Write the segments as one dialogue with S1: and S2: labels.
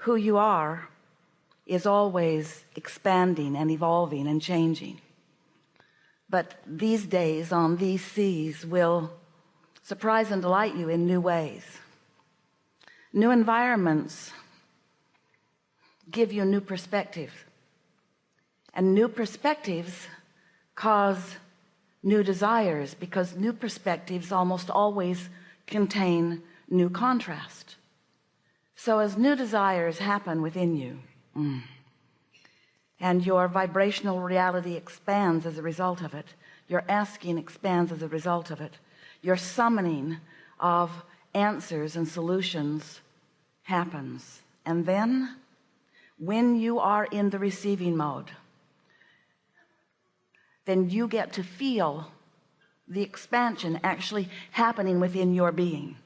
S1: who you are is always expanding and evolving and changing. But these days on these seas will surprise and delight you in new ways. New environments give you new perspectives, and new perspectives cause new desires, because new perspectives almost always contain new contrast. So as new desires happen within you, and your vibrational reality expands as a result of it, your asking expands as a result of it, your summoning of answers and solutions happens. And then when you are in the receiving mode, then you get to feel the expansion actually happening within your being.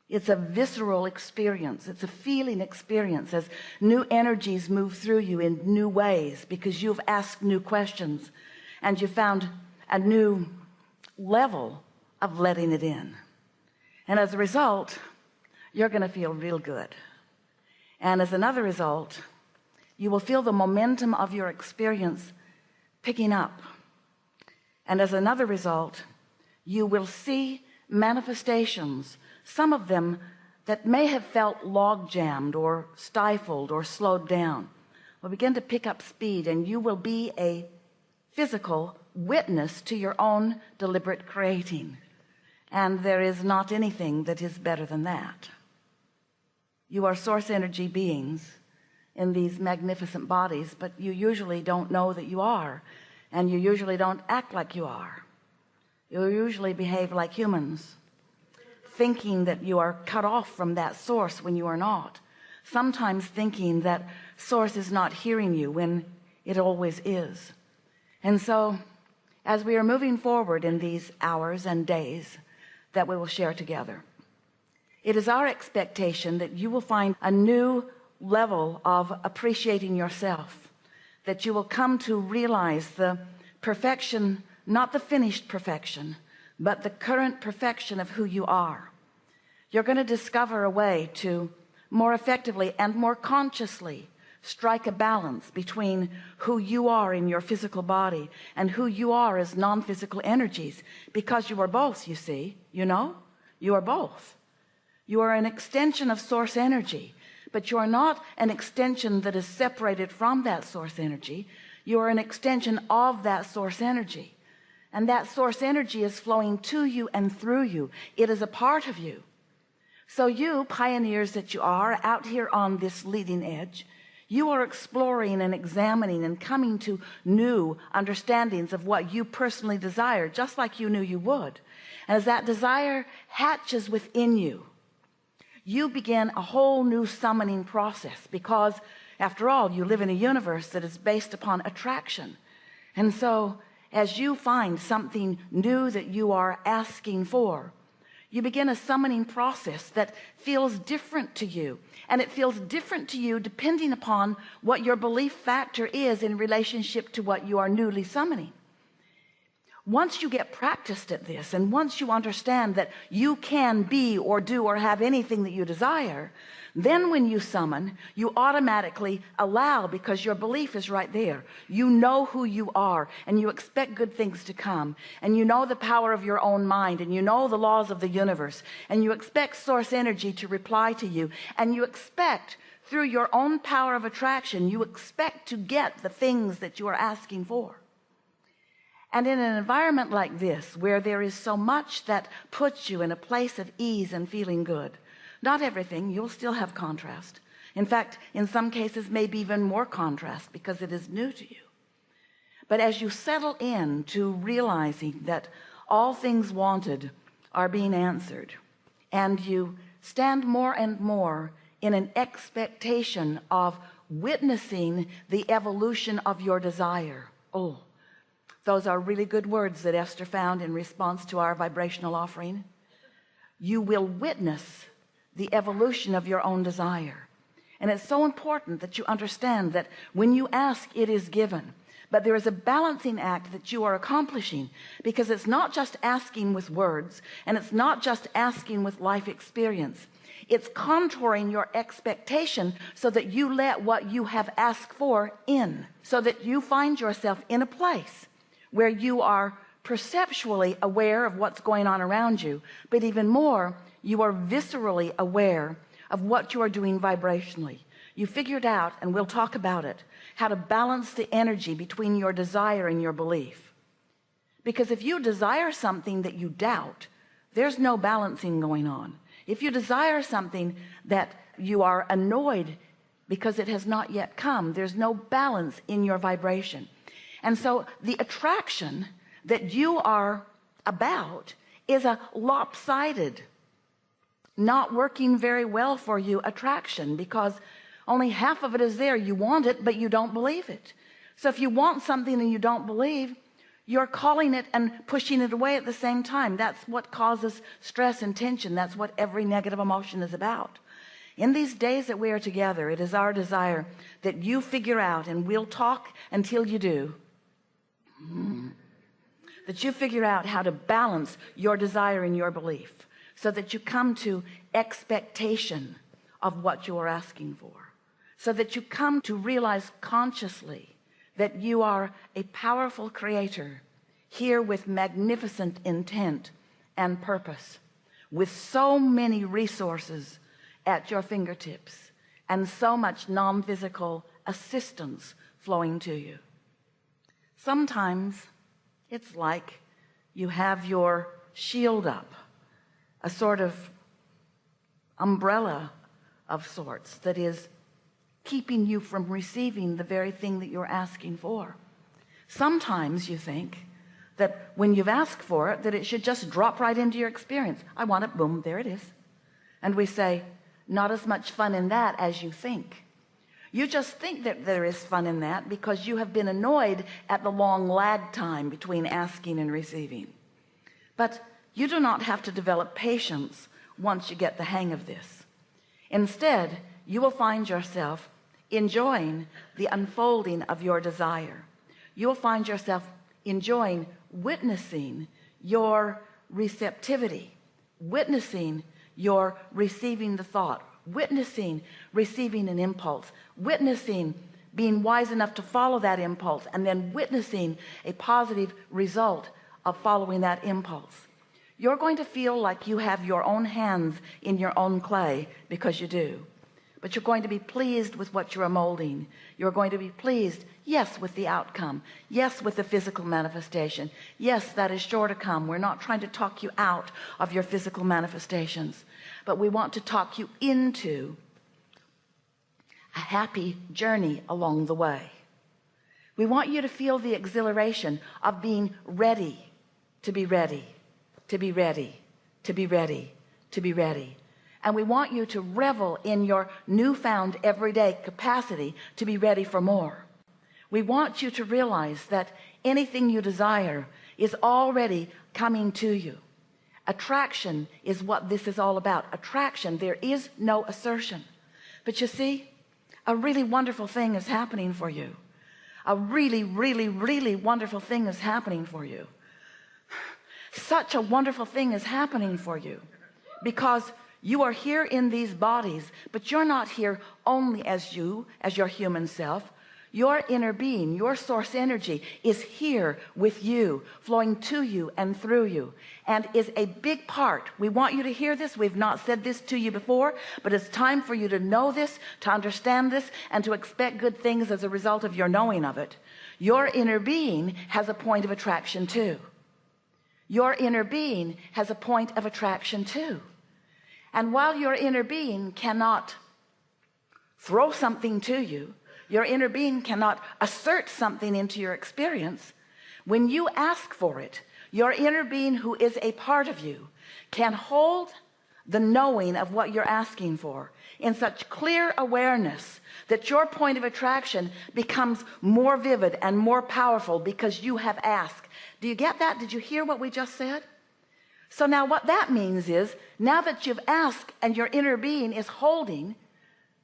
S1: It's a visceral experience. It's a feeling experience as new energies move through you in new ways, because you've asked new questions and you found a new level of letting it in. And as a result, you're going to feel real good. And as another result, you will feel the momentum of your experience picking up. And as another result, you will see manifestations, some of them that may have felt log jammed or stifled or slowed down, will begin to pick up speed, and you will be a physical witness to your own deliberate creating. And there is not anything that is better than that. You are source energy beings in these magnificent bodies, but you usually don't know that you are, and you usually don't act like you are. You usually behave like humans, thinking that you are cut off from that source when you are not, sometimes thinking that source is not hearing you when it always is. And so as we are moving forward in these hours and days that we will share together, it is our expectation that you will find a new level of appreciating yourself, that you will come to realize the perfection, not the finished perfection, but the current perfection of who you are. You're going to discover a way to more effectively and more consciously strike a balance between who you are in your physical body and who you are as non-physical energies, because you are both, you see, you know, you are both. You are an extension of source energy, but you are not an extension that is separated from that source energy. You are an extension of that source energy, and that source energy is flowing to you and through you. It is a part of you. So you, pioneers that you are out here on this leading edge, you are exploring and examining and coming to new understandings of what you personally desire, just like you knew you would. And as that desire hatches within you, you begin a whole new summoning process, because after all, you live in a universe that is based upon attraction. And so as you find something new that you are asking for, you begin a summoning process that feels different to you, and it feels different to you depending upon what your belief factor is in relationship to what you are newly summoning. Once you get practiced at this, and once you understand that you can be or do or have anything that you desire, then when you summon, you automatically allow, because your belief is right there. You know who you are, and you expect good things to come, and you know the power of your own mind, and you know the laws of the universe, and you expect source energy to reply to you, and you expect through your own power of attraction, you expect to get the things that you are asking for. And in an environment like this, where there is so much that puts you in a place of ease and feeling good, not everything, you'll still have contrast. In fact, in some cases, maybe even more contrast, because it is new to you. But as you settle in to realizing that all things wanted are being answered, and you stand more and more in an expectation of witnessing the evolution of your desire. Oh, those are really good words that Esther found in response to our vibrational offering. You will witness the evolution of your own desire. And it's so important that you understand that when you ask, it is given. But there is a balancing act that you are accomplishing, because it's not just asking with words, and it's not just asking with life experience. It's contouring your expectation so that you let what you have asked for in, so that you find yourself in a place where you are perceptually aware of what's going on around you, but even more, you are viscerally aware of what you are doing vibrationally. You figured out, and we'll talk about it, how to balance the energy between your desire and your belief. Because if you desire something that you doubt, there's no balancing going on. If you desire something that you are annoyed because it has not yet come, there's no balance in your vibration. And so the attraction that you are about is a lopsided, not working very well for you attraction, because only half of it is there. You want it, but you don't believe it. So if you want something and you don't believe, you're calling it and pushing it away at the same time. That's what causes stress and tension. That's what every negative emotion is about. In these days that we are together, it is our desire that you figure out, and we'll talk until you do, that you figure out how to balance your desire and your belief, so that you come to expectation of what you are asking for, so that you come to realize consciously that you are a powerful creator here with magnificent intent and purpose, with so many resources at your fingertips and so much non-physical assistance flowing to you. Sometimes it's like you have your shield up, a sort of umbrella of sorts that is keeping you from receiving the very thing that you're asking for. Sometimes you think that when you've asked for it, that it should just drop right into your experience. I want it, boom, there it is. And we say, not as much fun in that as you think. You just think that there is fun in that because you have been annoyed at the long lag time between asking and receiving. But you do not have to develop patience once you get the hang of this. Instead, you will find yourself enjoying the unfolding of your desire. You will find yourself enjoying witnessing your receptivity, witnessing your receiving the thought, witnessing receiving an impulse, witnessing being wise enough to follow that impulse, and then witnessing a positive result of following that impulse. You're going to feel like you have your own hands in your own clay, because you do. But you're going to be pleased with what you're molding. You're going to be pleased, yes, with the outcome, yes, with the physical manifestation. Yes, that is sure to come. We're not trying to talk you out of your physical manifestations, but we want to talk you into a happy journey along the way. We want you to feel the exhilaration of being ready to be ready, to be ready, to be ready, to be ready. And we want you to revel in your newfound everyday capacity to be ready for more. We want you to realize that anything you desire is already coming to you. Attraction is what this is all about. Attraction, there is no assertion. But you see, a really wonderful thing is happening for you. A really, really, really wonderful thing is happening for you. Such a wonderful thing is happening for you, because you are here in these bodies, but you're not here only as you, as your human self. Your inner being, your source energy is here with you, flowing to you and through you, and is a big part. We want you to hear this. We've not said this to you before, but it's time for you to know this, to understand this, and to expect good things as a result of your knowing of it. Your inner being has a point of attraction too. Your inner being has a point of attraction too. And while your inner being cannot throw something to you, your inner being cannot assert something into your experience, when you ask for it, your inner being, who is a part of you, can hold the knowing of what you're asking for in such clear awareness that your point of attraction becomes more vivid and more powerful because you have asked. Do you get that? Did you hear what we just said? So now what that means is, now that you've asked and your inner being is holding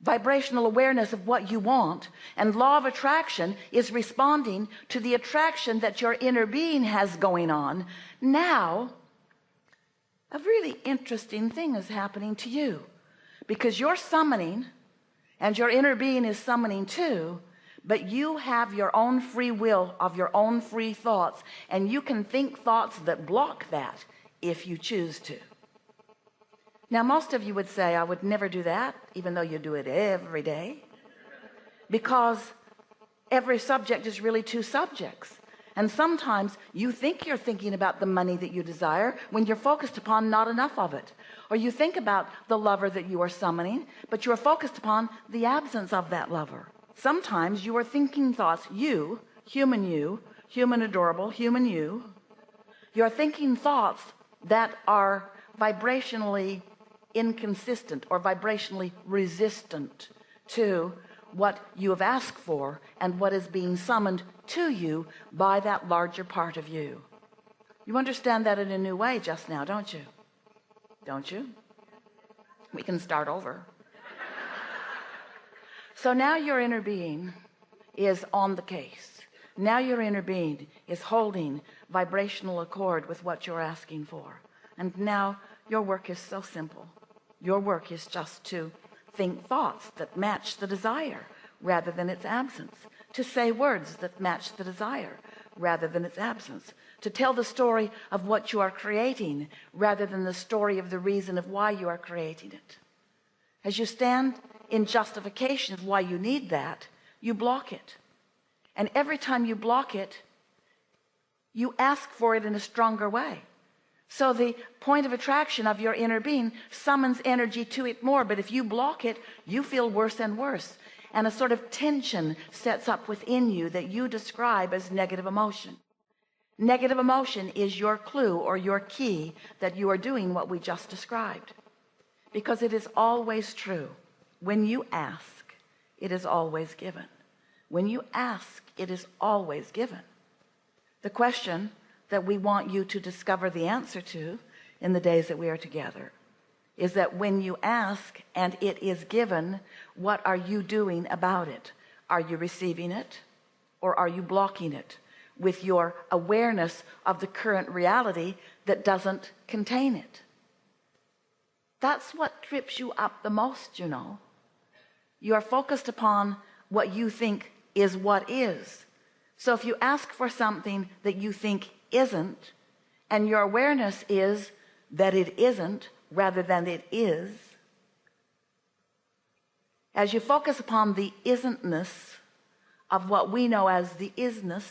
S1: vibrational awareness of what you want, and law of attraction is responding to the attraction that your inner being has going on, now a really interesting thing is happening to you, because you're summoning and your inner being is summoning too, but you have your own free will of your own free thoughts, and you can think thoughts that block that if you choose to. Now most of you would say, I would never do that, even though you do it every day, because every subject is really two subjects. And sometimes you think you're thinking about the money that you desire when you're focused upon not enough of it. Or you think about the lover that you are summoning, but you're focused upon the absence of that lover. Sometimes you are thinking thoughts, you, human adorable, human you're thinking thoughts that are vibrationally inconsistent or vibrationally resistant to what you have asked for and what is being summoned to you by that larger part of you. You understand that in a new way just now, don't you? Don't you? We can start over. So now your inner being is on the case. Now your inner being is holding vibrational accord with what you're asking for. And now your work is so simple. Your work is just to think thoughts that match the desire rather than its absence, to say words that match the desire rather than its absence, to tell the story of what you are creating rather than the story of the reason of why you are creating it. As you stand in justification of why you need that, you block it. And every time you block it, you ask for it in a stronger way. So the point of attraction of your inner being summons energy to it more, but if you block it, you feel worse and worse, and a sort of tension sets up within you that you describe as negative emotion. Negative emotion is your clue or your key that you are doing what we just described, because it is always true. When you ask, it is always given. When you ask, it is always given. The question that we want you to discover the answer to in the days that we are together is that when you ask and it is given, what are you doing about it? Are you receiving it, or are you blocking it with your awareness of the current reality that doesn't contain it? That's what trips you up the most, you know. You are focused upon what you think is what is. So if you ask for something that you think isn't, and your awareness is that it isn't rather than it is, as you focus upon the isn't-ness of what we know as the isness,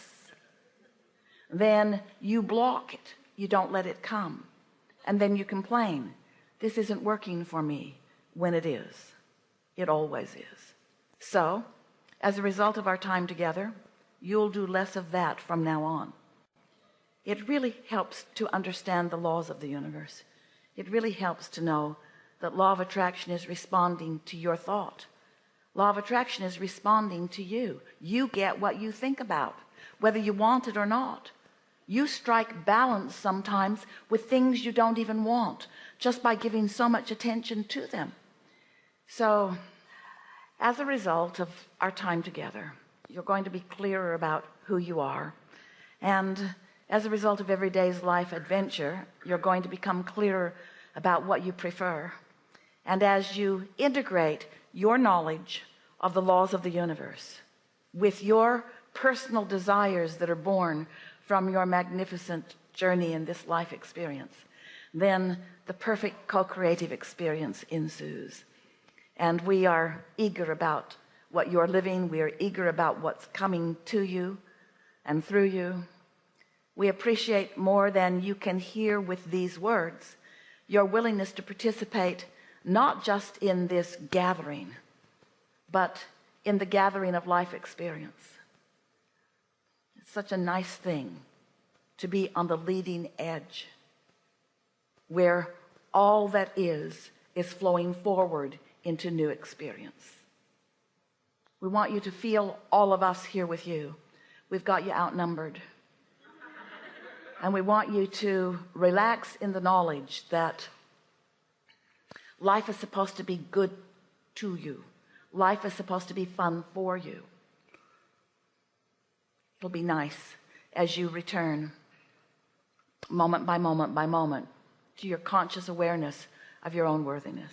S1: then you block it. You don't let it come. And then you complain, this isn't working for me, when it is. It always is. So as a result of our time together, you'll do less of that from now on. It really helps to understand the laws of the universe. It really helps to know that law of attraction is responding to your thought. Law of attraction is responding to you. You get what you think about, whether you want it or not. You strike balance sometimes with things you don't even want, just by giving so much attention to them. So as a result of our time together, you're going to be clearer about who you are, and as a result of every day's life adventure, you're going to become clearer about what you prefer. And as you integrate your knowledge of the laws of the universe with your personal desires that are born from your magnificent journey in this life experience, then the perfect co-creative experience ensues. And we are eager about what you're living. We are eager about what's coming to you and through you. We appreciate more than you can hear with these words your willingness to participate, not just in this gathering, but in the gathering of life experience. It's such a nice thing to be on the leading edge, where all that is flowing forward into new experience. We want you to feel all of us here with you. We've got you outnumbered. And we want you to relax in the knowledge that life is supposed to be good to you. Life is supposed to be fun for you. It'll be nice as you return moment by moment by moment to your conscious awareness of your own worthiness.